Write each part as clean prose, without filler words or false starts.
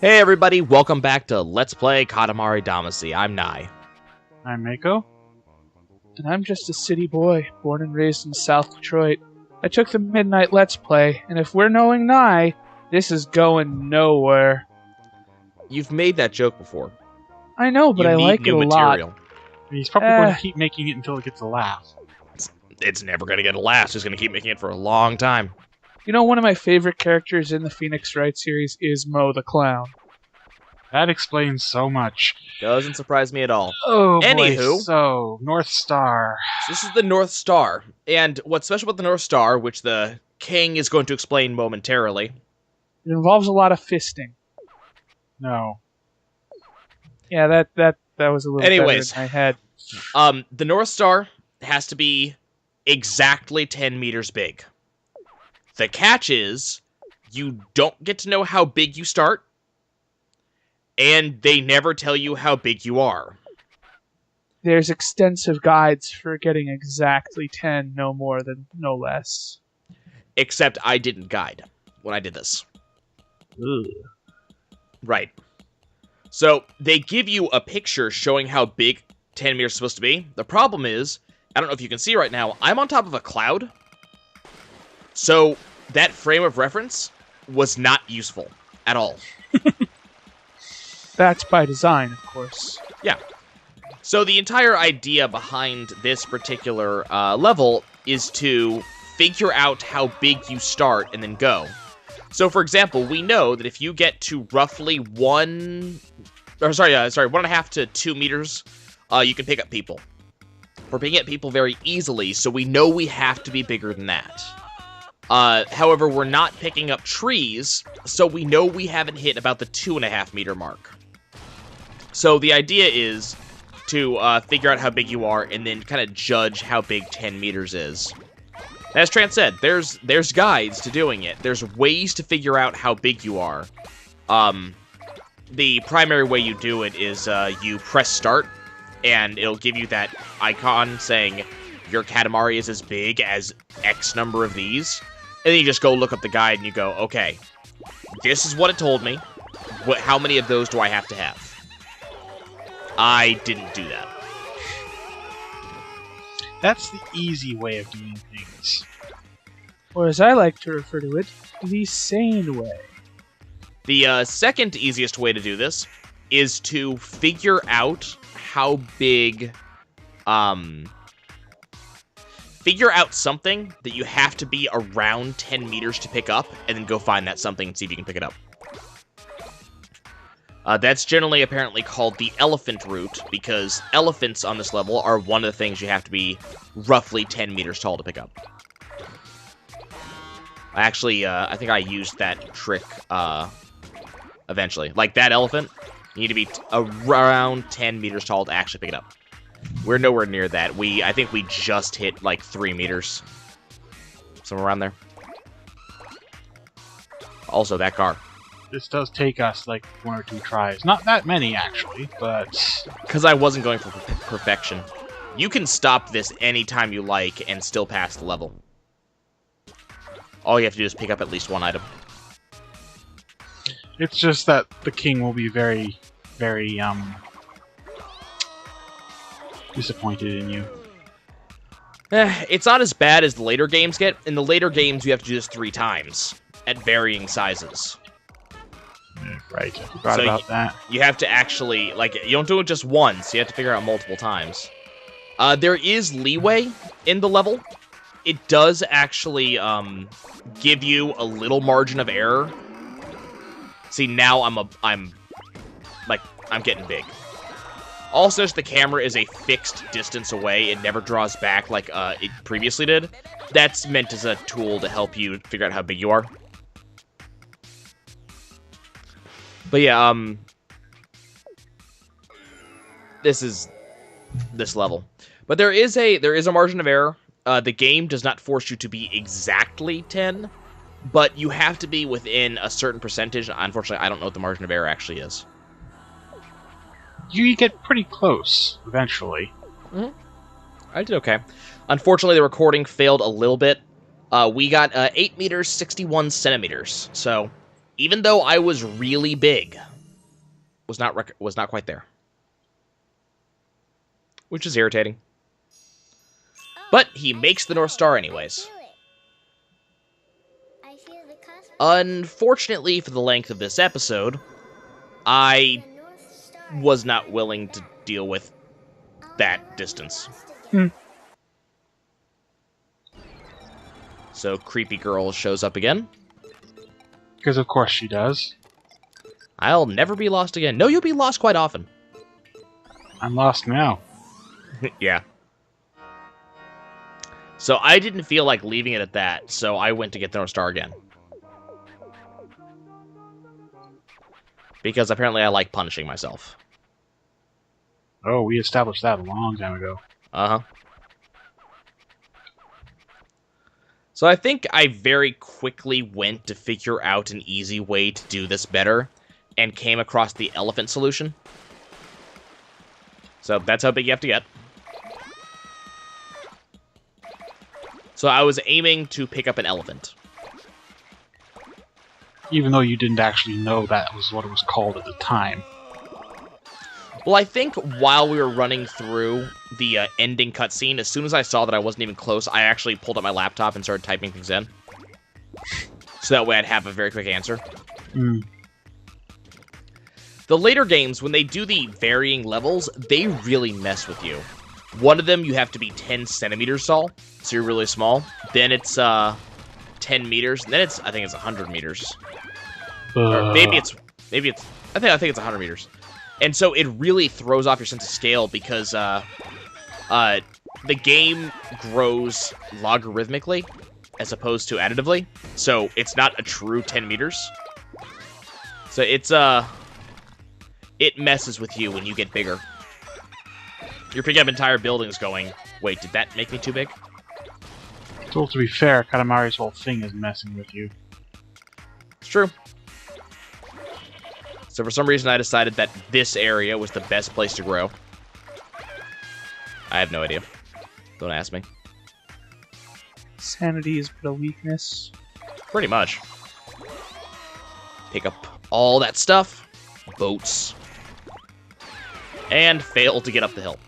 Hey everybody, welcome back to Let's Play Katamari Damacy. I'm Nai. I'm Mako. And I'm just a city boy, born and raised in South Detroit. I took the Midnight Let's Play, and if we're knowing Nye, this is going nowhere. You've made that joke before. I know, but I like it a lot. He's probably going to keep making it until it gets a laugh. It's never going to get a laugh. He's going to keep making it for a long time. You know, one of my favorite characters in the Phoenix Wright series is Mo the Clown. That explains so much. Doesn't surprise me at all. Oh, Anywho, boy. So, North Star. This is the North Star. And what's special about the North Star, which the king is going to explain momentarily. It involves a lot of fisting. No. Yeah, that was a little better in my head. The North Star has to be exactly 10 meters big. The catch is, you don't get to know how big you start, and they never tell you how big you are. There's extensive guides for getting exactly 10, no more than no less. Except I didn't guide when I did this. Ugh. Right. So, they give you a picture showing how big 10 meters is supposed to be. The problem is, I don't know if you can see right now, I'm on top of a cloud. So, that frame of reference was not useful at all. That's by design, of course. Yeah. So the entire idea behind this particular level is to figure out how big you start and then go. So, for example, we know that if you get to roughly 1.5 to 2 meters, you can pick up people. We're picking up people very easily, so we know we have to be bigger than that. However, we're not picking up trees, so we know we haven't hit about the 2.5 meter mark. So the idea is to figure out how big you are and then kind of judge how big 10 meters is. As Trant said, there's guides to doing it. There's ways to figure out how big you are. The primary way you do it is you press start, and it'll give you that icon saying your Katamari is as big as X number of these. And then you just go look up the guide and you go, okay, this is what it told me. How many of those do I have to have? I didn't do that. That's the easy way of doing things. Or as I like to refer to it, the sane way. The second easiest way to do this is to figure out how big... Figure out something that you have to be around 10 meters to pick up, and then go find that something and see if you can pick it up. That's generally apparently called the elephant route, because elephants on this level are one of the things you have to be roughly 10 meters tall to pick up. Actually, I think I used that trick eventually. Like that elephant, you need to be around 10 meters tall to actually pick it up. We're nowhere near that. I think we just hit like 3 meters. Somewhere around there. Also, that car. This does take us like 1 or 2 tries. Not that many, actually, but... Because I wasn't going for perfection. You can stop this anytime you like and still pass the level. All you have to do is pick up at least one item. It's just that the king will be very, very, disappointed in you. It's not as bad as the later games get. In the later games, you have to do this 3 times at varying sizes. Right, I forgot about that. You have to actually, like, you don't do it just once. You have to figure out multiple times. There is leeway in the level. It does actually give you a little margin of error. See, now I'm getting big. Also, the camera is a fixed distance away. It never draws back like it previously did. That's meant as a tool to help you figure out how big you are. But yeah, this is this level. But there is a margin of error. The game does not force you to be exactly 10, but you have to be within a certain percentage. Unfortunately, I don't know what the margin of error actually is. You get pretty close, eventually. Mm-hmm. I did okay. Unfortunately, the recording failed a little bit. We got 8 meters, 61 centimeters. So, even though I was really big, was not quite there, which is irritating. But he makes the North Star anyways. Unfortunately for the length of this episode, I was not willing to deal with that distance. So creepy girl shows up again. Because of course she does. I'll never be lost again. No, you'll be lost quite often. I'm lost now. Yeah. So I didn't feel like leaving it at that, so I went to get the North Star again. Because apparently I like punishing myself. Oh, we established that a long time ago. Uh-huh. So I think I very quickly went to figure out an easy way to do this better, and came across the elephant solution. So that's how big you have to get. So I was aiming to pick up an elephant. Even though you didn't actually know that was what it was called at the time. Well, I think while we were running through the ending cutscene, as soon as I saw that I wasn't even close, I actually pulled up my laptop and started typing things in. So that way I'd have a very quick answer. The later games, when they do the varying levels, they really mess with you. One of them, you have to be 10 centimeters tall, so you're really small. Then it's 10 meters, and then I think it's 100 meters. Or maybe it's, I think it's 100 meters. And so it really throws off your sense of scale because the game grows logarithmically as opposed to additively. So it's not a true 10 meters. So it's it messes with you when you get bigger. You're picking up entire buildings going, wait, did that make me too big? Well, to be fair, Katamari's whole thing is messing with you. It's true. So for some reason I decided that this area was the best place to grow. I have no idea. Don't ask me. Sanity is but a weakness. Pretty much. Pick up all that stuff. Boats. And fail to get up the hill.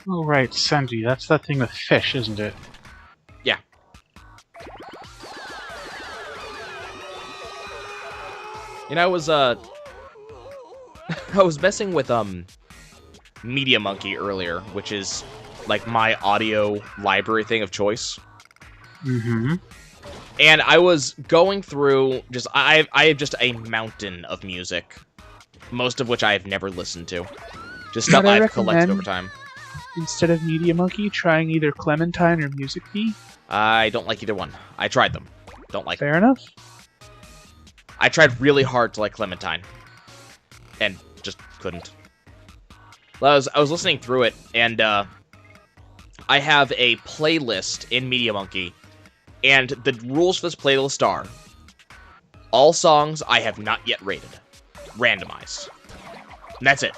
Oh, right, Sandy. That's that thing with fish, isn't it? Yeah. You know, I was messing with Media Monkey earlier, which is like my audio library thing of choice. Mm-hmm. And I was going through I have just a mountain of music, most of which I have never listened to. Just stuff I've collected over time. Instead of Media Monkey, trying either Clementine or Music Bee? I don't like either one. I tried them. Don't like them. Fair enough. I tried really hard to like Clementine. And just couldn't. Well, I was listening through it, and I have a playlist in Media Monkey, and the rules for this playlist are all songs I have not yet rated. Randomized. And that's it.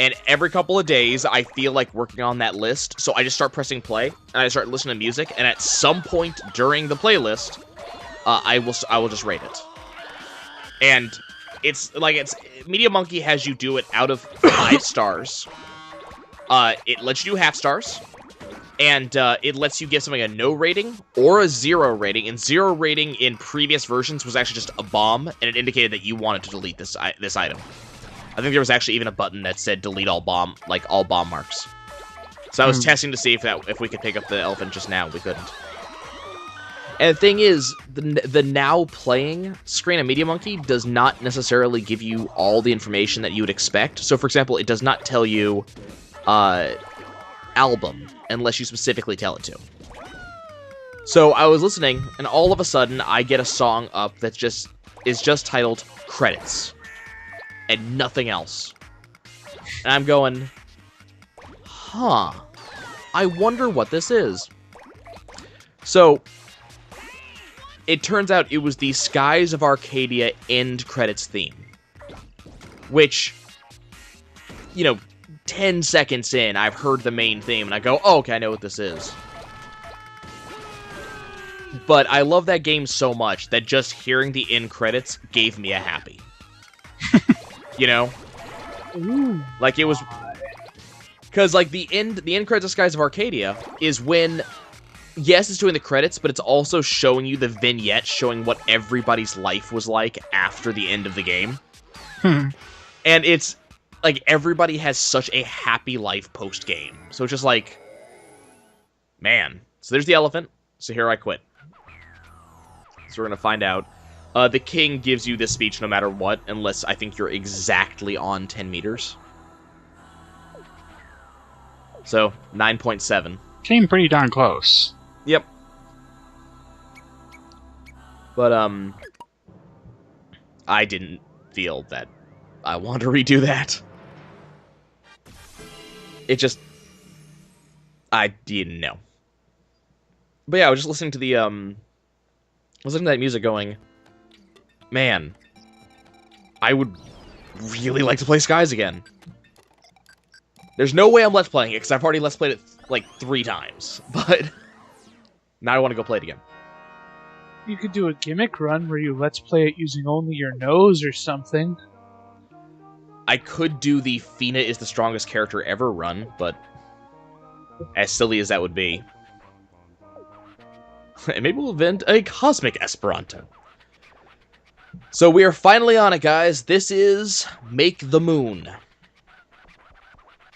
And every couple of days, I feel like working on that list, so I just start pressing play, and I start listening to music, and at some point during the playlist, I will just rate it. And it's Media Monkey has you do it out of 5 stars. It lets you do half stars, and it lets you give something a no rating or a 0 rating. And 0 rating in previous versions was actually just a bomb, and it indicated that you wanted to delete this item. I think there was actually even a button that said delete all bomb marks. So I was testing to see if we could pick up the elephant just now. We couldn't. And the thing is, the now playing screen of Media Monkey does not necessarily give you all the information that you would expect. So, for example, it does not tell you album unless you specifically tell it to. So I was listening, and all of a sudden I get a song up that is just titled Credits. And nothing else. And I'm going, huh, I wonder what this is. So, it turns out it was the Skies of Arcadia end credits theme. Which, 10 seconds in, I've heard the main theme, and I go, oh, okay, I know what this is. But I love that game so much that just hearing the end credits gave me a happy. You know? Ooh. Like, it was... Because, like, the end credits of Skies of Arcadia is when... Yes, it's doing the credits, but it's also showing you the vignette showing what everybody's life was like after the end of the game. And it's... Like, everybody has such a happy life post-game. So it's just like... Man. So there's the elephant. So here I quit. So we're gonna find out. The king gives you this speech no matter what, unless I think you're exactly on 10 meters. So, 9.7. Came pretty darn close. Yep. But, I didn't feel that I wanted to redo that. It just... I didn't know. But yeah, I was just listening to the, I was listening to that music going, man, I would really like to play Skies again. There's no way I'm Let's Playing it, because I've already Let's Played it, like, 3 times. But, now I want to go play it again. You could do a gimmick run where you Let's Play it using only your nose or something. I could do the Fina is the strongest character ever run, but as silly as that would be. And maybe we'll invent a Cosmic Esperanto. So we are finally on it, guys. This is Make the Moon.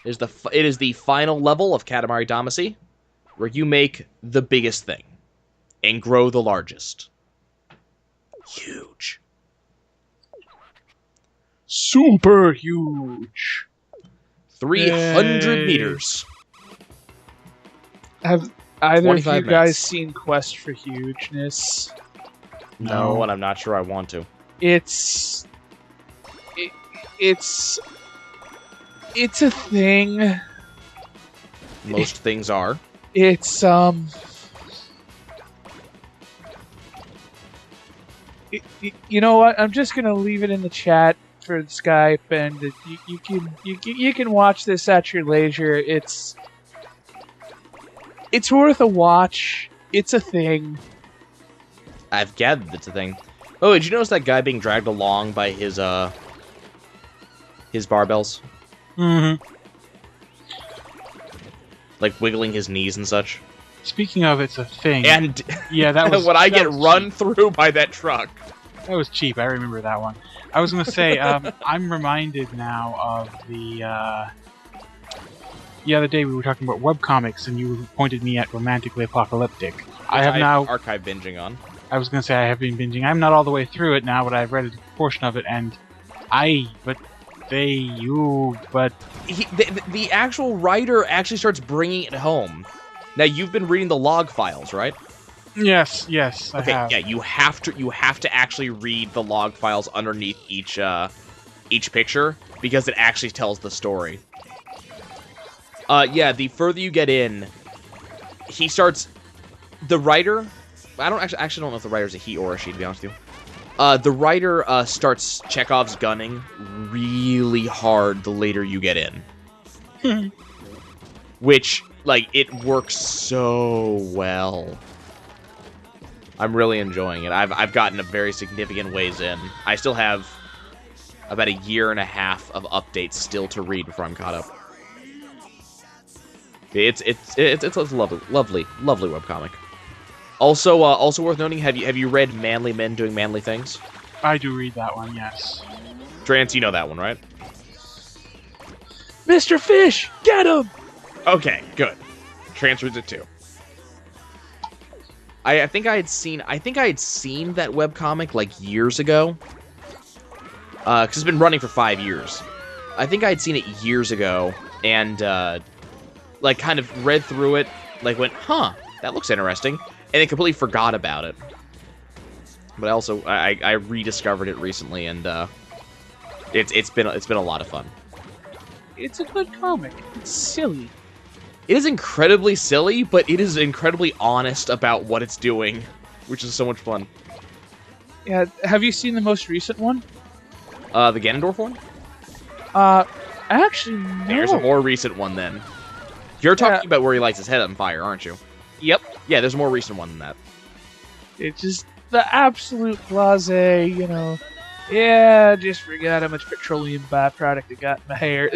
It is the final level of Katamari Damacy, where you make the biggest thing and grow the largest. Huge. Super huge. 300 meters. Have either of you 25 guys minutes. seen Quest for Hugeness? No, and I'm not sure I want to. It's a thing. Most things are. It's you know what? I'm just gonna leave it in the chat for Skype, and you can watch this at your leisure. It's worth a watch. It's a thing. I've gathered it's a thing. Oh, did you notice that guy being dragged along by his barbells? Mm-hmm. Like wiggling his knees and such. Speaking of, it's a thing. And yeah, that was when I that get was run cheap. through by that truck. That was cheap. I remember that one. I was gonna say, I'm reminded now of the other day we were talking about webcomics, and you pointed me at Romantically Apocalyptic. I have now archive binging on. I was gonna say I have been binging. I'm not all the way through it now, but I've read a portion of it, and The actual writer actually starts bringing it home. Now you've been reading the log files, right? Yes, I Okay, have. yeah, you have to actually read the log files underneath each picture because it actually tells the story. Yeah, the further you get in, he starts. The writer, I actually don't know if the writer's a he or a she, to be honest with you. The writer starts Chekhov's gunning really hard the later you get in, which like it works so well. I'm really enjoying it. I've gotten a very significant ways in. I still have about a year and a half of updates still to read before I'm caught up. It's a lovely webcomic. Also worth noting, have you read Manly Men Doing Manly Things? I do read that one, yes. Trance, you know that one, right? Mr. Fish, get him! Okay, good. Trance reads it too. I think I had seen that webcomic like years ago. Because it's been running for 5 years. I think I had seen it years ago and like kind of read through it, like went, huh, that looks interesting, and then completely forgot about it. But also I rediscovered it recently, and it's been a lot of fun. It's a good comic. It's silly. It is incredibly silly, but it is incredibly honest about what it's doing, which is so much fun. Yeah, have you seen the most recent one? The Ganondorf one? Actually, no. There's a more recent one then. You're talking about where he lights his head on fire, aren't you? Yep. Yeah, there's a more recent one than that. It's just the absolute blasé, you know. Yeah, just forgot how much petroleum byproduct I got in my hair.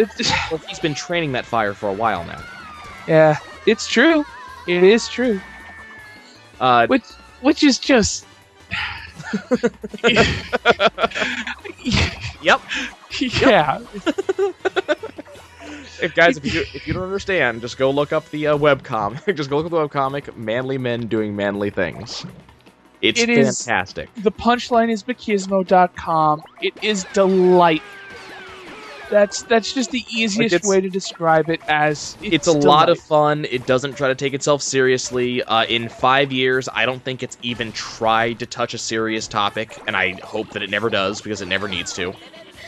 Well, he's been training that fire for a while now. Yeah, it's true. It is true. Which is just. Yep. Yeah. Guys, if you don't understand, just go look up the webcomic. Just go look at the webcomic. Manly men doing manly things. It's fantastic. The punchline is machismo.com. It is delightful. That's just the easiest way to describe it. As it's a lot of fun. It doesn't try to take itself seriously. In 5 years, I don't think it's even tried to touch a serious topic, and I hope that it never does because it never needs to.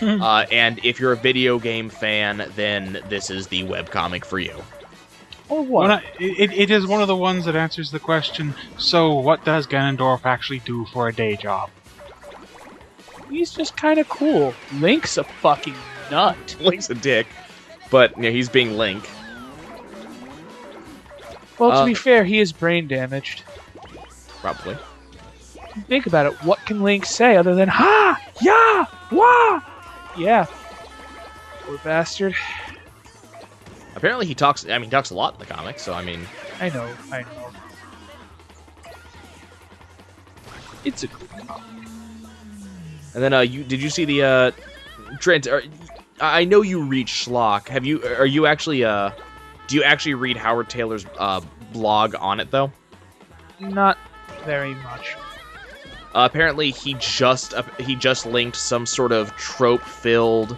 And if you're a video game fan, then this is the webcomic for you. Or what? It is one of the ones that answers the question, so what does Ganondorf actually do for a day job? He's just kind of cool. Link's a fucking nut. Link's a dick, but he's being Link. Well, to be fair, he is brain damaged. Probably. Think about it. What can Link say other than "Ha! Ya! Wah!" Yeah. Poor bastard. Apparently he talks. I mean, he talks a lot in the comics. So I mean. I know. It's a good comic. And then, did you see the Trent? I know you read Schlock. Are you actually do you actually read Howard Taylor's blog on it though? Not very much. Apparently, he just linked some sort of trope-filled,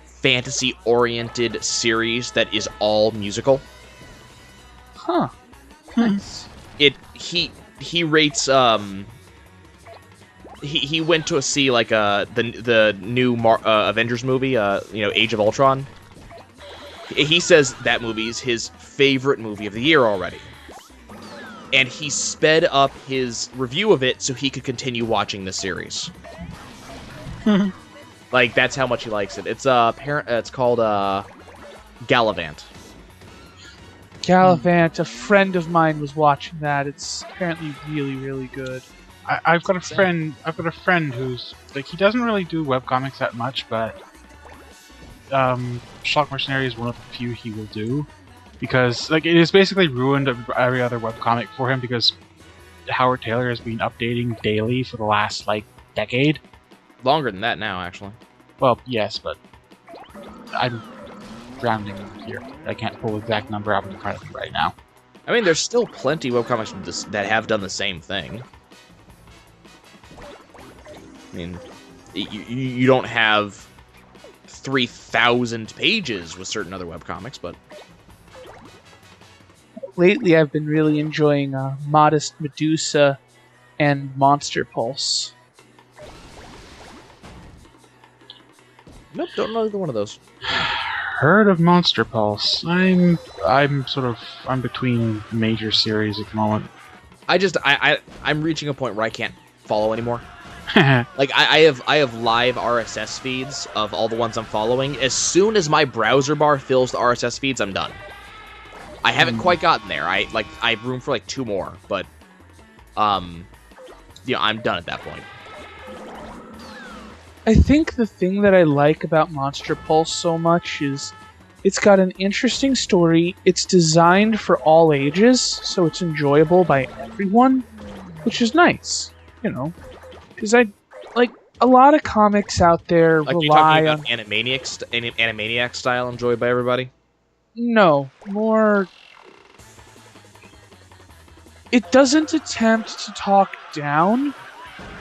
fantasy-oriented series that is all musical. Huh. Nice. He rates he went to see like the new Avengers movie, Age of Ultron. He says that movie is his favorite movie of the year already. And he sped up his review of it so he could continue watching the series. Like, that's how much he likes it. It's called Gallivant. Gallivant, a friend of mine was watching that. It's apparently really, really good. I've got a friend who's like, he doesn't really do webcomics that much, but Shock Mercenary is one of the few he will do. Because, like, it has basically ruined every other webcomic for him because Howard Taylor has been updating daily for the last, like, decade. Longer than that now, actually. Well, yes, but I'm rounding here. I can't pull the exact number up in front of me right now. I mean, there's still plenty of webcomics that have done the same thing. I mean, you don't have 3,000 pages with certain other webcomics, but... Lately, I've been really enjoying Modest Medusa and Monster Pulse. Nope, don't know either one of those. Heard of Monster Pulse. I'm between major series at the moment. I'm reaching a point where I can't follow anymore. Like I have live RSS feeds of all the ones I'm following. As soon as my browser bar fills the RSS feeds, I'm done. I haven't quite gotten there. I have room for like 2 more, but I'm done at that point. I think the thing that I like about Monster Pulse so much is it's got an interesting story. It's designed for all ages, so it's enjoyable by everyone, which is nice, because a lot of comics out there like rely you're on talking about Animaniac style enjoyed by everybody. No, more. It doesn't attempt to talk down,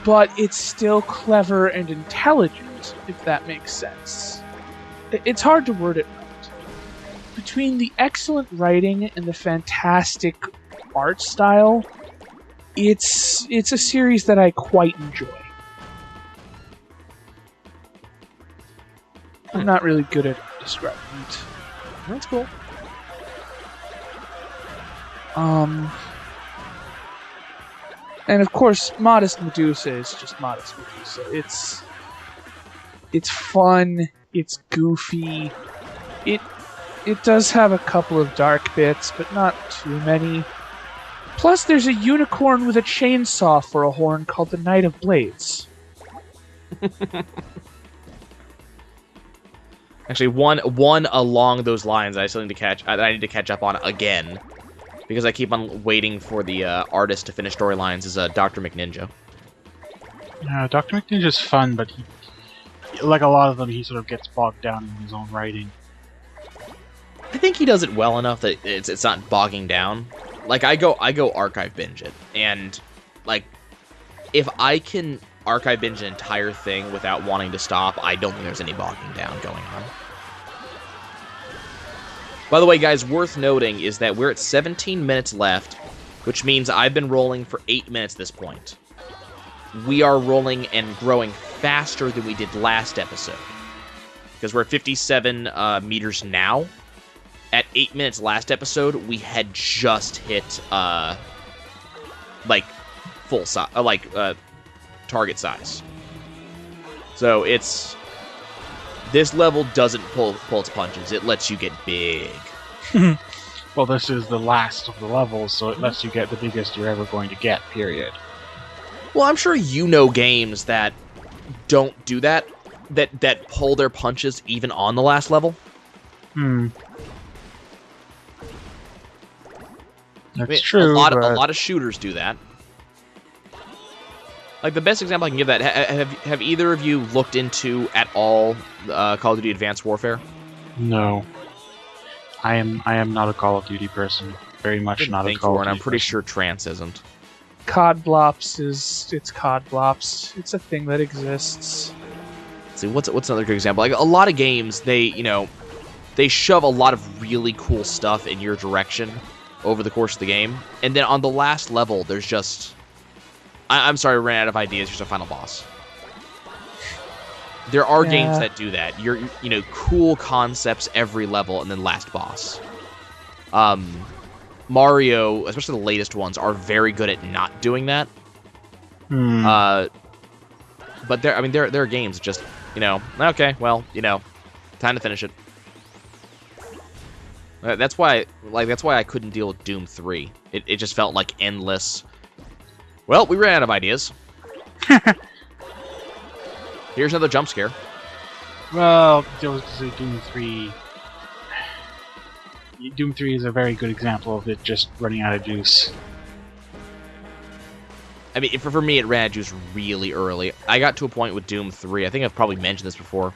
but it's still clever and intelligent, if that makes sense. It's hard to word it right. Between the excellent writing and the fantastic art style, it's a series that I quite enjoy. I'm not really good at describing it. That's cool. And of course, Modest Medusa is just Modest Medusa. It's fun. It's goofy. It does have a couple of dark bits, but not too many. Plus, there's a unicorn with a chainsaw for a horn called the Knight of Blades. Actually, one along those lines I still need to catch. I need to catch up on again, because I keep on waiting for the artist to finish storylines. Is Dr. McNinja. Yeah, Dr. McNinja's fun, but he, like a lot of them, he sort of gets bogged down in his own writing. I think he does it well enough that it's not bogging down. Like I go archive binge it, and like if I can archive binge an entire thing without wanting to stop, I don't think there's any bogging down going on. By the way, guys, worth noting is that we're at 17 minutes left, which means I've been rolling for 8 minutes at this point. We are rolling and growing faster than we did last episode, because we're at 57 meters now. At 8 minutes last episode, we had just hit like full size, target size. So it's this level doesn't pull its punches. It lets you get big. Well, this is the last of the levels, so it lets you get the biggest you're ever going to get. Period. Well, I'm sure you know games that don't do that, that pull their punches even on the last level. That's true. A lot of shooters do that. Like the best example I can give that, have either of you looked into at all Call of Duty Advanced Warfare? No. I am not a Call of Duty person. Very much not a Call of Duty. And I'm pretty person. sure Trance isn't. COD Blops it's COD Blops. It's a thing that exists. Let's see, what's another good example? Like a lot of games, they shove a lot of really cool stuff in your direction over the course of the game, and then on the last level, there's just I'm sorry, I ran out of ideas. Here's a final boss. There are games that do that. Cool concepts every level, and then last boss. Mario, especially the latest ones, are very good at not doing that. But there are games that just, okay, well, time to finish it. That's why I couldn't deal with Doom 3. It just felt like endless. Well, we ran out of ideas. Here's another jump scare. Well, Doom 3. Doom 3 is a very good example of it just running out of juice. I mean, for me, it ran out of juice really early. I got to a point with Doom 3, I think I've probably mentioned this before,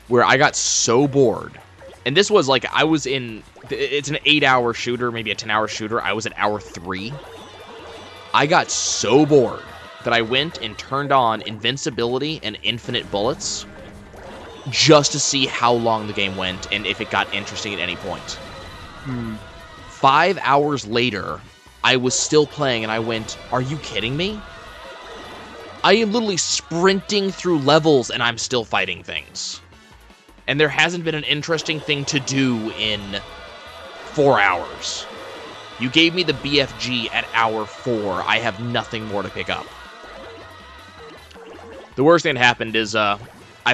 where I got so bored. And this was like, it's an 8-hour shooter, maybe a 10-hour shooter. I was at hour 3. I got so bored that I went and turned on invincibility and infinite bullets just to see how long the game went and if it got interesting at any point. 5 hours later, I was still playing and I went, are you kidding me? I am literally sprinting through levels and I'm still fighting things. And there hasn't been an interesting thing to do in 4 hours. You gave me the BFG at hour 4. I have nothing more to pick up. The worst thing that happened is I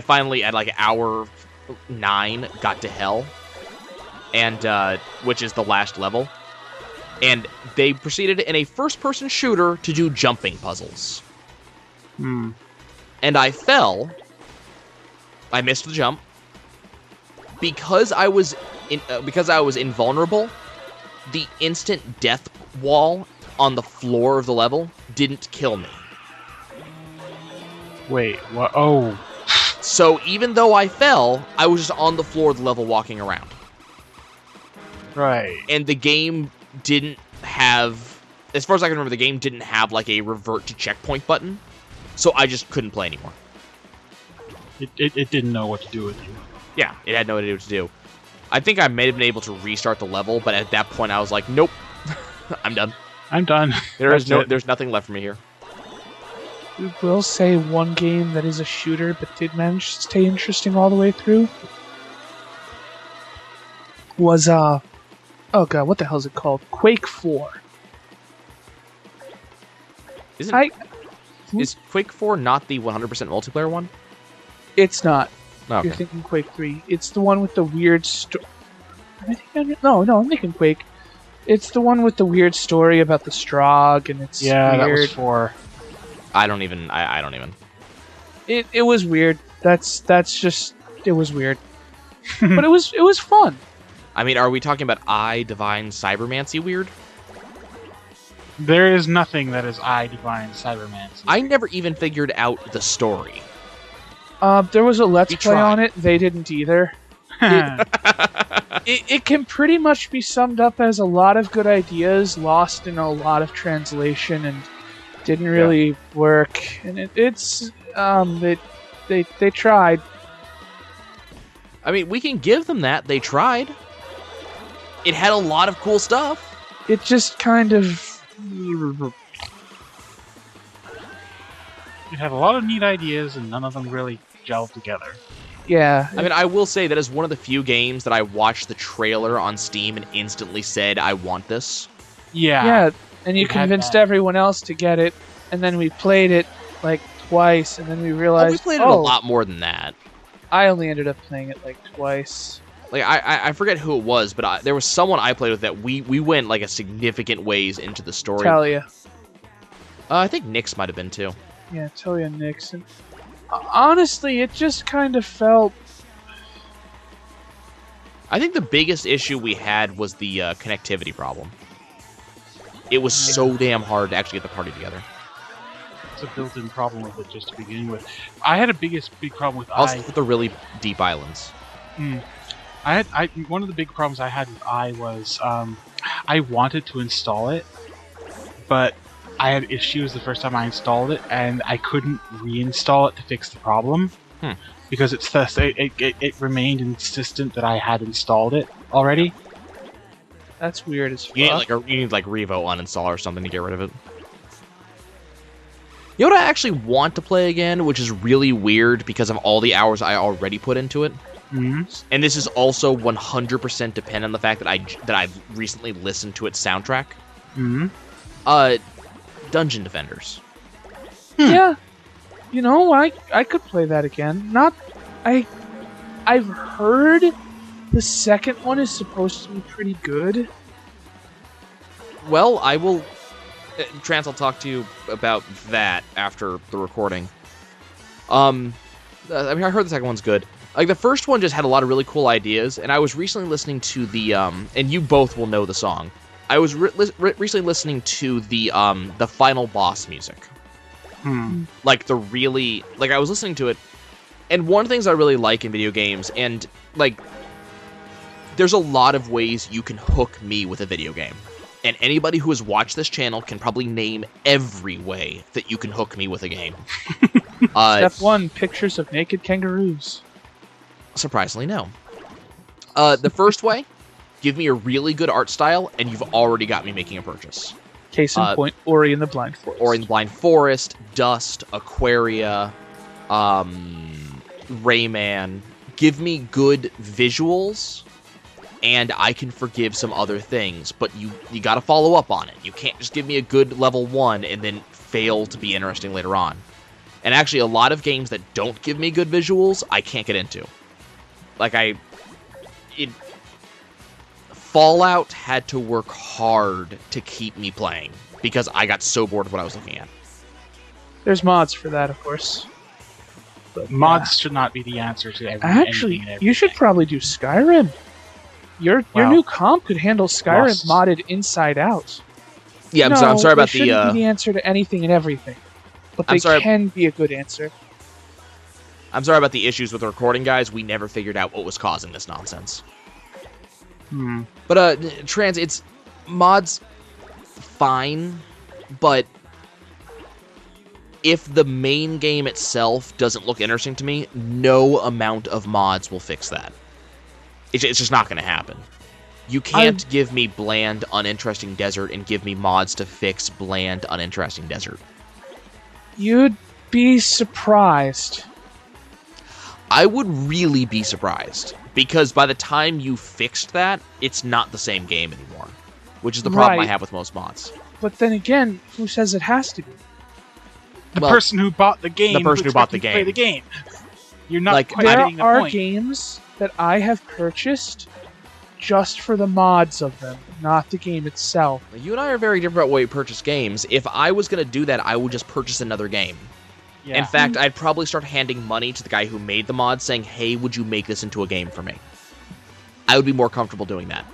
finally, at like hour 9, got to Hell, and which is the last level. And they proceeded in a first-person shooter to do jumping puzzles. And I fell. I missed the jump. Because I was invulnerable, the instant death wall on the floor of the level didn't kill me. Wait, what? Oh. So even though I fell, I was just on the floor of the level walking around. Right. And the game didn't have, as far as I can remember, the game didn't have like a revert to checkpoint button. So I just couldn't play anymore. It didn't know what to do with you. Yeah, it had no idea what to do. I think I may have been able to restart the level, but at that point I was like, nope, I'm done. I'm done. There's nothing left for me here. I will say one game that is a shooter but did manage to stay interesting all the way through was oh god, what the hell is it called? Quake 4. Is Quake 4 not the 100% multiplayer one? It's not. Oh, okay. You're thinking Quake 3. It's the one with the weird No, I'm thinking Quake. It's the one with the weird story about the Strogg, and it's weird. weird. That was 4. I don't even. It was weird. That's just it was weird. But it was fun. I mean, are we talking about Divine Cybermancy weird? There is nothing that is Divine Cybermancy. I never even figured out the story. There was a Let's We Play tried. on it. They didn't either. It can pretty much be summed up as a lot of good ideas lost in a lot of translation and didn't really work. And they tried. I mean, we can give them that. They tried. It had a lot of cool stuff. It just kind of... It had a lot of neat ideas, and none of them really gelled together. Yeah. I mean, I will say that is one of the few games that I watched the trailer on Steam and instantly said, I want this. Yeah, and you We had convinced that. everyone else to get it, and then we played it like twice, and then we Oh, realized, we played it a lot more than that. I only ended up playing it like twice. Like, I forget who it was, but there was someone I played with that we went like a significant ways into the story. Talia. I think Nyx might have been too. Yeah, Talia Nixon. Honestly, it just kind of felt... I think the biggest issue we had was the connectivity problem. It was so damn hard to actually get the party together. It's a built-in problem with it just to begin with. I had a big problem with Also with the really deep islands. One of the big problems I had with was I wanted to install it, but I had issues the first time I installed it, and I couldn't reinstall it to fix the problem because it remained insistent that I had installed it already. That's weird as fuck. You need like Revo uninstall or something to get rid of it. You know what I actually want to play again, which is really weird because of all the hours I already put into it? Mm-hmm. And this is also 100% dependent on the fact that I've recently listened to its soundtrack. Mm-hmm. Dungeon Defenders. Yeah. You know, I could play that again. I've heard the second one is supposed to be pretty good. Well, I will... Trance, I'll talk to you about that after the recording. I mean, I heard the second one's good. Like, the first one just had a lot of really cool ideas, and I was recently listening to the, and you both will know the song. I was recently listening to the final boss music. Like, I was listening to it, and one of the things I really like in video games, and, like, there's a lot of ways you can hook me with a video game. And anybody who has watched this channel can probably name every way that you can hook me with a game. Step 1, pictures of naked kangaroos. Surprisingly, no. The first way, give me a really good art style, and you've already got me making a purchase. Case in point, Ori and the Blind Forest. Ori and the Blind Forest, Dust, Aquaria, Rayman. Give me good visuals, and I can forgive some other things, but you gotta follow up on it. You can't just give me a good level 1 and then fail to be interesting later on. And actually, a lot of games that don't give me good visuals, I can't get into. Like, Fallout had to work hard to keep me playing, because I got so bored of what I was looking at. There's mods for that, of course. But mods should not be the answer to everything. Actually, you should probably do Skyrim. Your new comp could handle Skyrim modded inside out. Yeah, I'm sorry about they shouldn't be the answer to anything and everything, but they can be a good answer. I'm sorry about the issues with the recording, guys. We never figured out what was causing this nonsense. But Trans, it's mods fine, but if the main game itself doesn't look interesting to me, no amount of mods will fix that. It's just not going to happen. You can't give me bland, uninteresting desert and give me mods to fix bland, uninteresting desert. You'd be surprised. I would really be surprised, because by the time you fixed that, it's not the same game anymore, which is the problem I have with most mods. But then again, who says it has to be? The person who bought the game. The person who bought the game. Play the game. You're not like, quite getting the point. There are games that I have purchased just for the mods of them, not the game itself. You and I are very different about the way we purchase games. If I was going to do that, I would just purchase another game. Yeah. In fact, I'd probably start handing money to the guy who made the mod, saying, "Hey, would you make this into a game for me?" I would be more comfortable doing that.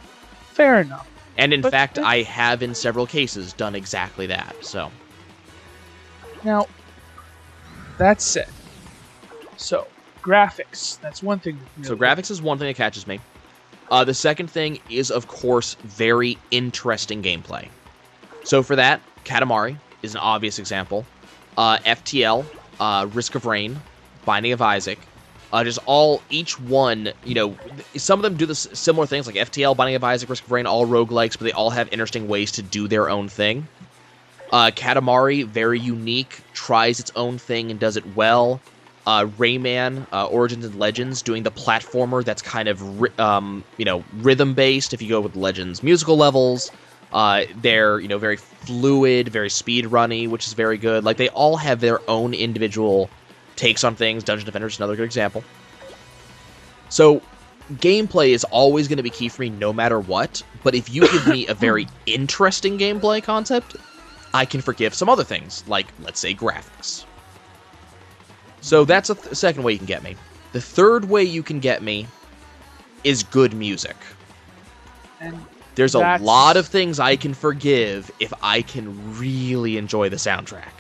Fair enough. And in But fact, it- I have in several cases done exactly that. So, Now, that said, so graphics. That's one thing. so graphics is one thing that catches me. The second thing is, of course, very interesting gameplay. So for that, Katamari is an obvious example. FTL, Risk of Rain, Binding of Isaac, each one, some of them do this similar things, like FTL, Binding of Isaac, Risk of Rain, all roguelikes, but they all have interesting ways to do their own thing. Katamari, very unique, tries its own thing and does it well. Rayman, Origins and Legends, doing the platformer that's kind of, rhythm-based, if you go with Legends musical levels. They're, very fluid, very speed-runny, which is very good. Like, they all have their own individual takes on things. Dungeon Defender is another good example. So, gameplay is always going to be key for me no matter what, but if you give me a very interesting gameplay concept, I can forgive some other things, like, let's say, graphics. So that's a second way you can get me. The third way you can get me is good music. And There's a that's- lot of things I can forgive if I can really enjoy the soundtrack.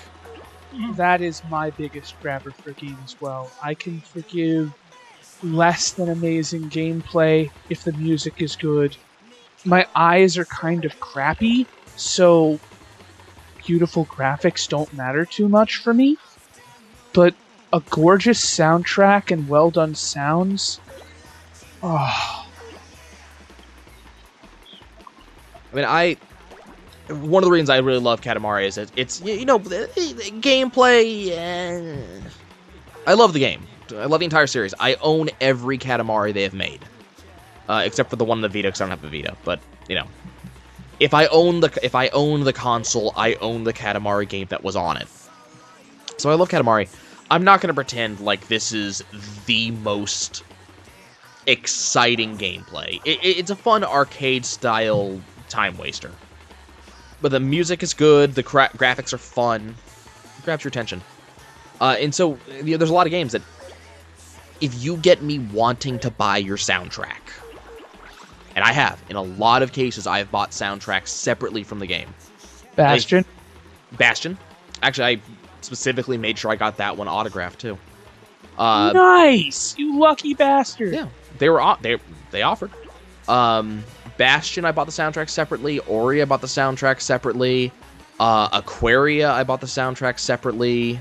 that is my biggest grabber for a game as well. I can forgive less than amazing gameplay if the music is good. My eyes are kind of crappy, so beautiful graphics don't matter too much for me. But a gorgeous soundtrack and well done sounds. Oh, I mean, one of the reasons I really love Katamari is that it's, gameplay. I love the game. I love the entire series. I own every Katamari they have made, except for the one on the Vita, because I don't have a Vita. But if I own the console, I own the Katamari game that was on it. So I love Katamari. I'm not going to pretend like this is the most exciting gameplay. It's a fun arcade-style time waster. But the music is good, the graphics are fun, it grabs your attention. And so, there's a lot of games that, if you get me wanting to buy your soundtrack, and I have, in a lot of cases, I have bought soundtracks separately from the game. Bastion. Bastion. Actually, I specifically made sure I got that one autographed, too. Nice! You lucky bastard! Yeah, they offered. Bastion, I bought the soundtrack separately. Ori, I bought the soundtrack separately. Aquaria, I bought the soundtrack separately.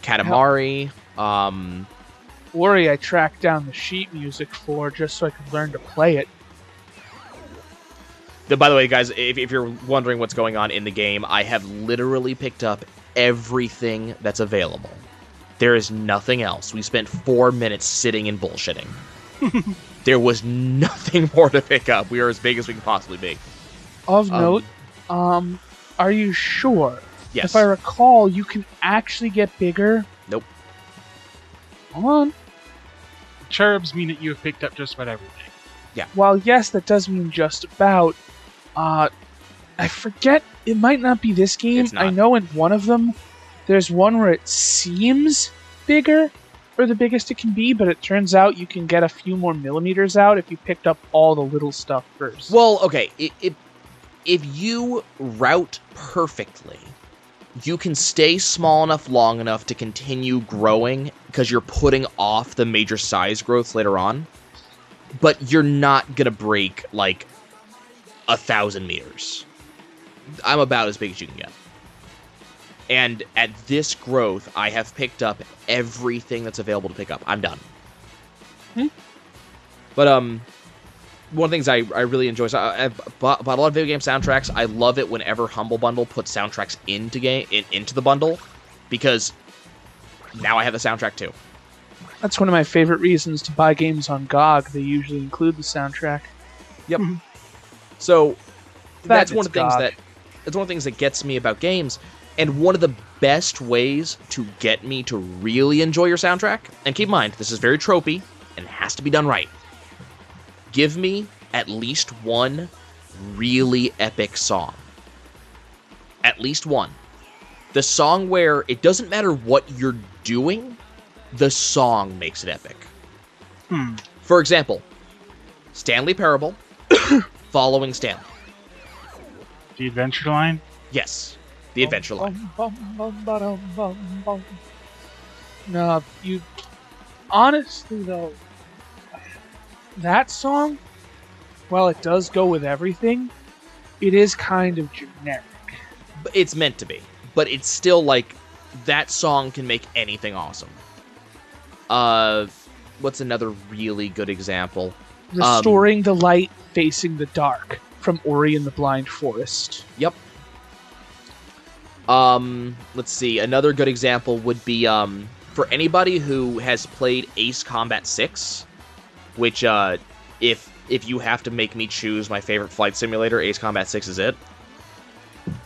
Katamari. Ori, I tracked down the sheet music for just so I could learn to play it. By the way, guys, if you're wondering what's going on in the game, I have literally picked up everything that's available. There is nothing else. We spent 4 minutes sitting and bullshitting. There was nothing more to pick up. We are as big as we can possibly be. Of note, are you sure? Yes. If I recall, you can actually get bigger. Nope. Hold on. Cherubs mean that you have picked up just about everything. While yes, that does mean just about. I forget. It might not be this game. It's not. I know in one of them, there's one where it seems bigger, or the biggest it can be, but it turns out you can get a few more millimeters out if you picked up all the little stuff first. Well, okay. If you route perfectly, you can stay small enough long enough to continue growing because you're putting off the major size growths later on. But you're not going to break, 1,000 meters. I'm about as big as you can get. And at this growth, I have picked up everything that's available to pick up. I'm done. But, one of the things I really enjoy, so I've bought a lot of video game soundtracks. I love it whenever Humble Bundle puts soundtracks into the bundle, because now I have the soundtrack too. That's one of my favorite reasons to buy games on GOG. They usually include the soundtrack. Yep. So that's one it's of the things GOG. that's one of the things that gets me about games, and one of the best ways to get me to really enjoy your soundtrack. And keep in mind, this is very tropey and it has to be done right. Give me at least one really epic song. At least one. The song where it doesn't matter what you're doing, the song makes it epic. For example, Stanley Parable, Following Stanley. The Adventure Line? Yes, the Adventure Line. No, you... Honestly, though, that song, while it does go with everything, it is kind of generic. It's meant to be, but it's still like that song can make anything awesome. What's another really good example? Restoring the Light, Facing the Dark from Ori and the Blind Forest. Yep. Let's see. Another good example would be for anybody who has played Ace Combat 6, which if you have to make me choose my favorite flight simulator, Ace Combat 6 is it.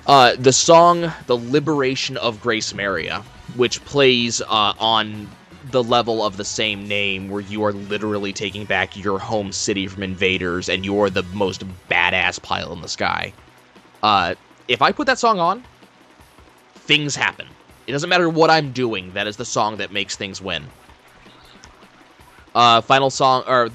The song The Liberation of Grace Maria, which plays on the level of the same name, where you are literally taking back your home city from invaders, and you are the most badass pilot in the sky. If I put that song on, things happen. It doesn't matter what I'm doing, that is the song that makes things win. Final song, or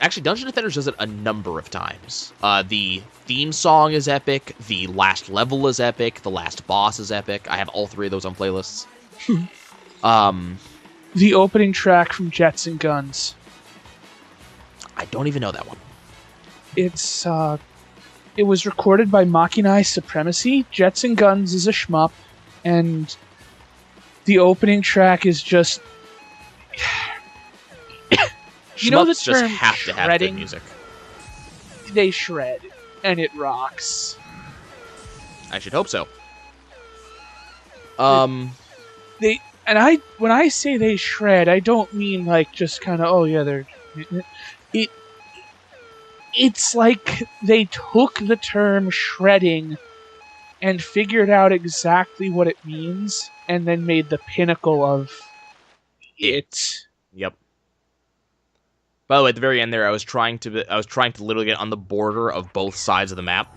actually, Dungeon Defenders does it a number of times. The theme song is epic, the last level is epic, the last boss is epic. I have all three of those on playlists. The opening track from Jets and Guns. I don't even know that one. It was recorded by Machinai Supremacy. Jets and Guns is a shmup, and the opening track is just... You know the Shmups term just have to have good music. They shred, and it rocks. I should hope so. When I say they shred, I don't mean like just kind of, oh yeah, they're... It's like they took the term shredding and figured out exactly what it means, and then made the pinnacle of it. Yep. By the way, at the very end there, I was trying to literally get on the border of both sides of the map.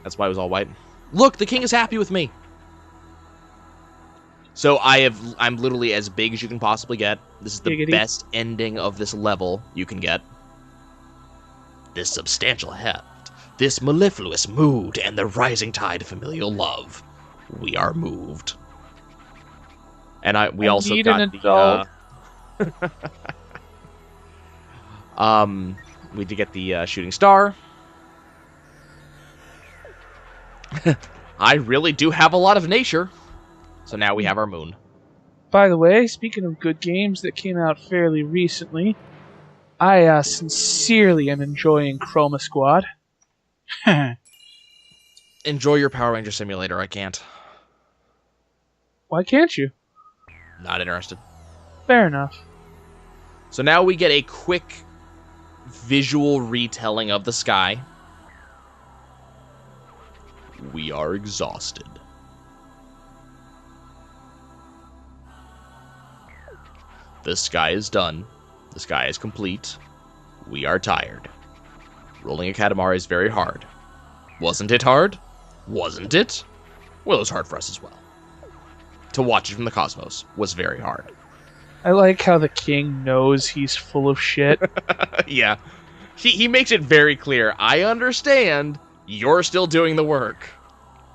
That's why it was all white. Look, the king is happy with me. So I'm literally as big as you can possibly get. This is the Giggity. best ending of this level you can get. This substantial heft, this mellifluous mood, and the rising tide of familial love. We are moved. And we also need got an adult. we did get the shooting star. I really do have a lot of nature. So now we have our moon. By the way, speaking of good games that came out fairly recently, I sincerely am enjoying Chroma Squad. Enjoy your Power Ranger simulator. I can't. Why can't you? Not interested. Fair enough. So now we get a quick visual retelling of the sky. We are exhausted. The sky is done. The sky is complete. We are tired. Rolling a Katamari is very hard. Wasn't it hard? Wasn't it? Well, it was hard for us as well. To watch it from the cosmos was very hard. I like how the king knows he's full of shit. Yeah. He makes it very clear. I understand. You're still doing the work.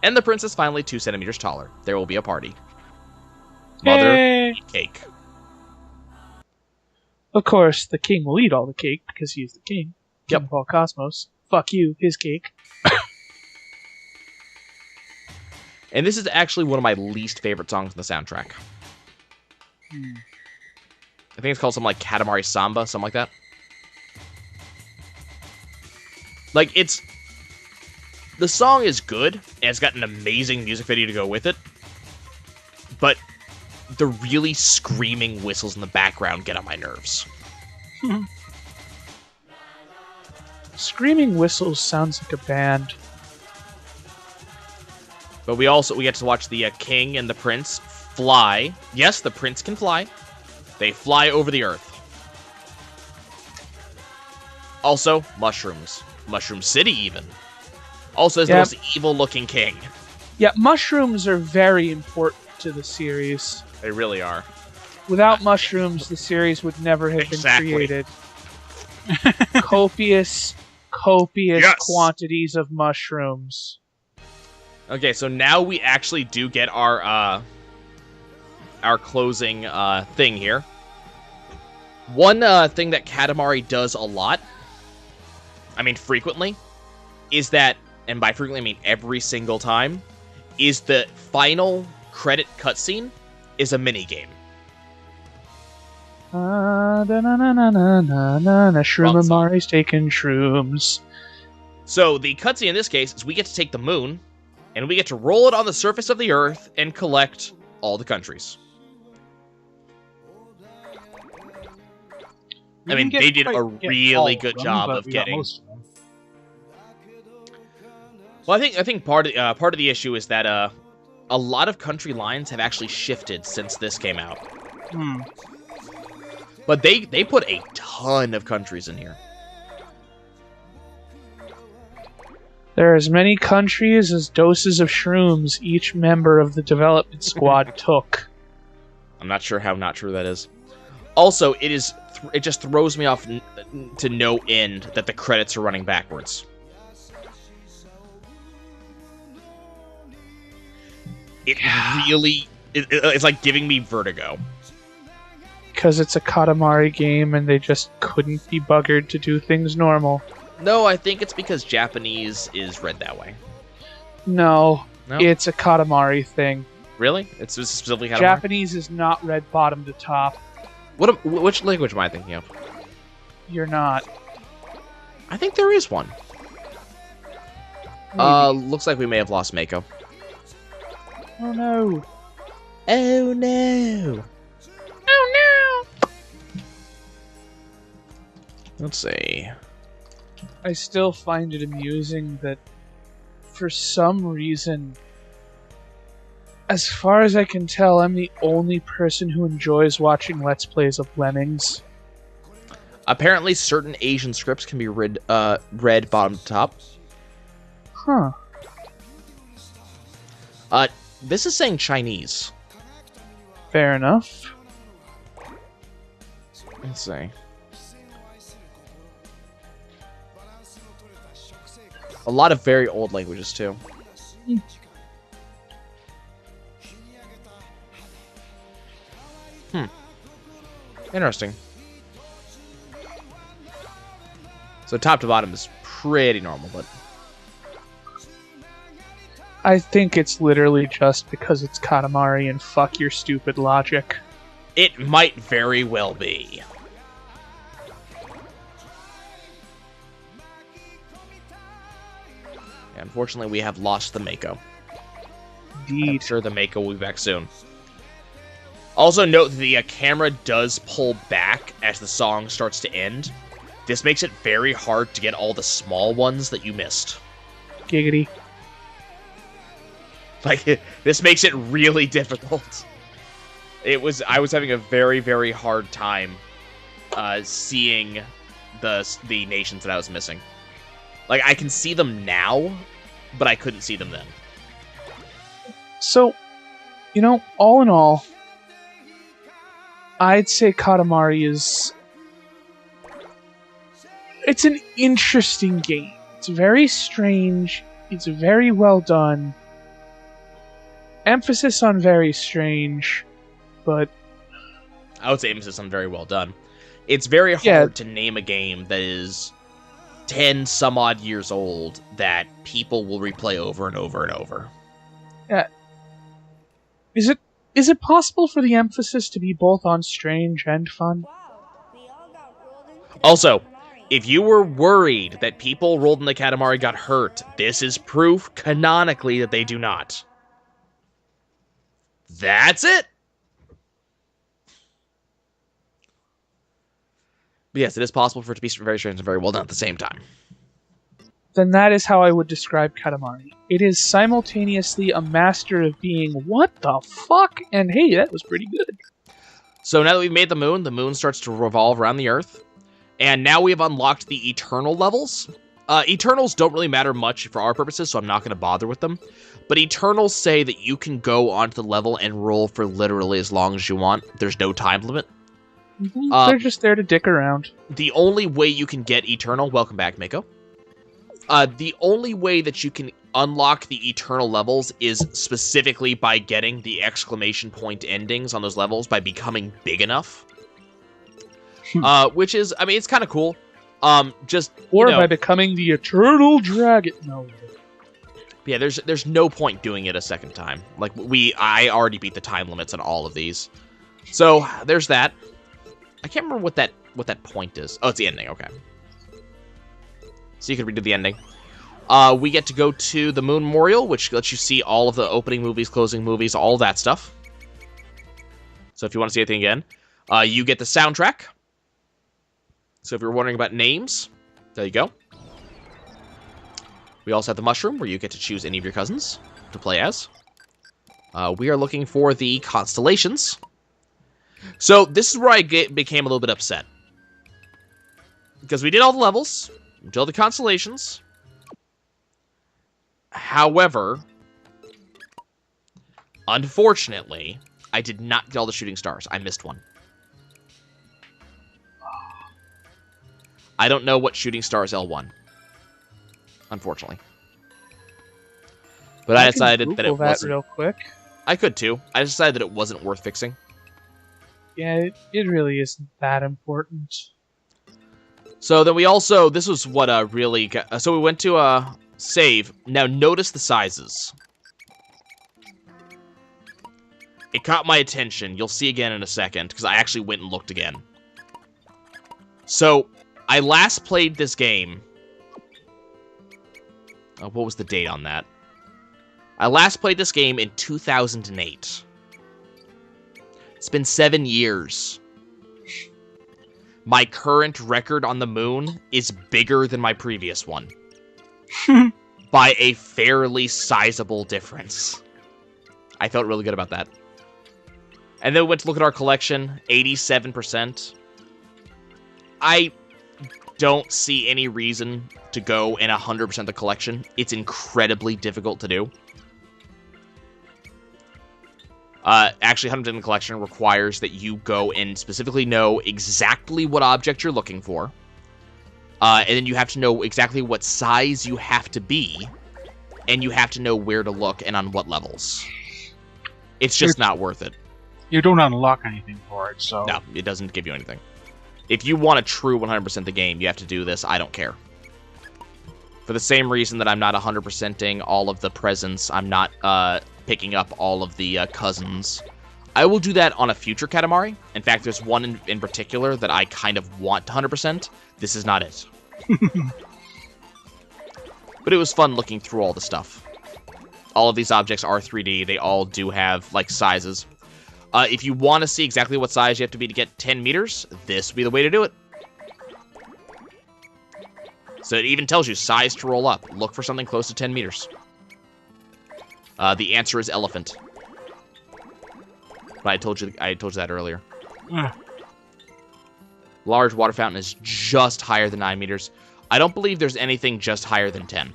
And the prince is finally 2 centimeters taller. There will be a party. Mother, Yay! eat cake. Of course, the king will eat all the cake because he's the king. Yep. King of all cosmos. Fuck you, his cake. And this is actually one of my least favorite songs on the soundtrack. I think it's called something like Katamari Samba, something like that. Like, the song is good, and it's got an amazing music video to go with it. But the really screaming whistles in the background get on my nerves. Screaming Whistles sounds like a band. But we get to watch the king and the prince fly. Yes, the prince can fly. They fly over the earth. Also, mushrooms. Mushroom City, even. Also, there's the most evil-looking king. Yeah, mushrooms are very important to the series. They really are. Without mushrooms, the series would never have been created. Copious Yes. quantities of mushrooms. Okay, so now we actually do get our closing thing here. One thing that Katamari does a lot, I mean frequently, is that, and by frequently I mean every single time, is the final credit cutscene is a minigame. Shroom Amari's taking shrooms. So the cutscene in this case is we get to take the moon, and we get to roll it on the surface of the Earth and collect all the countries. I mean, they did a really good job of getting. Well, I think part of the issue is that a lot of country lines have actually shifted since this came out. But they put a ton of countries in here. There are as many countries as doses of shrooms each member of the development squad took. I'm not sure how not true that is. Also, it just throws me off to no end that the credits are running backwards. It's like giving me vertigo. Because it's a Katamari game and they just couldn't be buggered to do things normal. No, I think it's because Japanese is read that way. No, it's a Katamari thing. Really? It's specifically Katamari? Japanese is not read bottom to top. Which language am I thinking of? You're not. I think there is one. Looks like we may have lost Mako. Oh no. Oh no. Oh no. Let's see. I still find it amusing that for some reason, as far as I can tell, I'm the only person who enjoys watching Let's Plays of Lemmings. Apparently, certain Asian scripts can be read bottom to top. Huh. This is saying Chinese. Fair enough. Let's see. A lot of very old languages, too. Interesting. So top to bottom is pretty normal, but... I think it's literally just because it's Katamari and fuck your stupid logic. It might very well be. Yeah, unfortunately, we have lost the Mako. Indeed. I'm sure the Mako will be back soon. Also note that the camera does pull back as the song starts to end. This makes it very hard to get all the small ones that you missed. Giggity. Like, this makes it really difficult. I was having a very, very hard time seeing the nations that I was missing. Like, I can see them now, but I couldn't see them then. So, you know, all in all, I'd say Katamari is... It's an interesting game. It's very strange. It's very well done. Emphasis on very strange, but... I would say emphasis on very well done. It's very hard to name a game that is 10 some odd years old that people will replay over and over and over. Yeah. Is it possible for the emphasis to be both on strange and fun? Also, if you were worried that people rolled in the Katamari got hurt, this is proof canonically that they do not. That's it! But yes, it is possible for it to be very strange and very well done at the same time. Then that is how I would describe Katamari. It is simultaneously a master of being, what the fuck? And hey, that was pretty good. So now that we've made the moon starts to revolve around the Earth. And now we have unlocked the Eternal levels. Eternals don't really matter much for our purposes, so I'm not going to bother with them. But Eternals say that you can go onto the level and roll for literally as long as you want. There's no time limit. They're just there to dick around. The only way you can get Eternal... Welcome back, Mako. The only way that you can unlock the Eternal levels is specifically by getting the exclamation point endings on those levels by becoming big enough. Which is, I mean, it's kind of cool. Just, Or you know, by becoming the Eternal Dragon. No. yeah, there's no point doing it a second time. Like, I already beat the time limits on all of these. So, there's that. I can't remember what that point is. Oh, it's the ending, okay. So you can redo the ending. We get to go to the Moon Memorial, which lets you see all of the opening movies, closing movies, all that stuff. So if you want to see anything again, you get the soundtrack. So if you're wondering about names, there you go. We also have the Mushroom, where you get to choose any of your cousins to play as. We are looking for the Constellations. So this is where I became a little bit upset. Because we did all the levels until the Constellations. However, unfortunately, I did not get all the shooting stars. I missed one. I don't know what shooting star is L1. Unfortunately. But I decided that it wasn't. Real quick. I could too. I decided that it wasn't worth fixing. Yeah, it really isn't that important. So then we also, this was what really got, so we went to save. Now notice the sizes. It caught my attention. You'll see again in a second, because I actually went and looked again. So, I last played this game. What was the date on that? I last played this game in 2008. It's been 7 years. My current record on the moon is bigger than my previous one. By a fairly sizable difference. I felt really good about that. And then we went to look at our collection. 87%. I don't see any reason to go in 100% of the collection. It's incredibly difficult to do. Actually, 100% in the collection requires that you go and specifically know exactly what object you're looking for. And then you have to know exactly what size you have to be. And you have to know where to look and on what levels. It's just not worth it. You don't unlock anything for it, so... No, it doesn't give you anything. If you want a true 100% the game, you have to do this. I don't care. For the same reason that I'm not 100%ing all of the presents, I'm not picking up all of the cousins. I will do that on a future Katamari. In fact, there's one in particular that I kind of want to 100%. This is not it. But it was fun looking through all the stuff. All of these objects are 3D. They all do have, like, sizes. If you want to see exactly what size you have to be to get 10 meters, this would be the way to do it. So it even tells you size to roll up. Look for something close to 10 meters. The answer is elephant. But I told you that earlier. Large water fountain is just higher than 9 meters. I don't believe there's anything just higher than 10.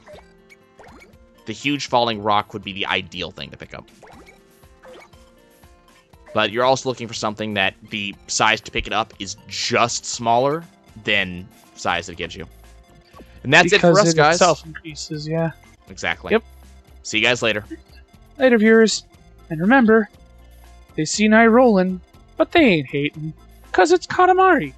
The huge falling rock would be the ideal thing to pick up. But you're also looking for something that the size to pick it up is just smaller than size it gives you. And that's it for us, guys. Itself increases, yeah. Exactly. Yep. See you guys later. Later, viewers. And remember, they see I rollin', but they ain't hatin', 'cause it's Katamari.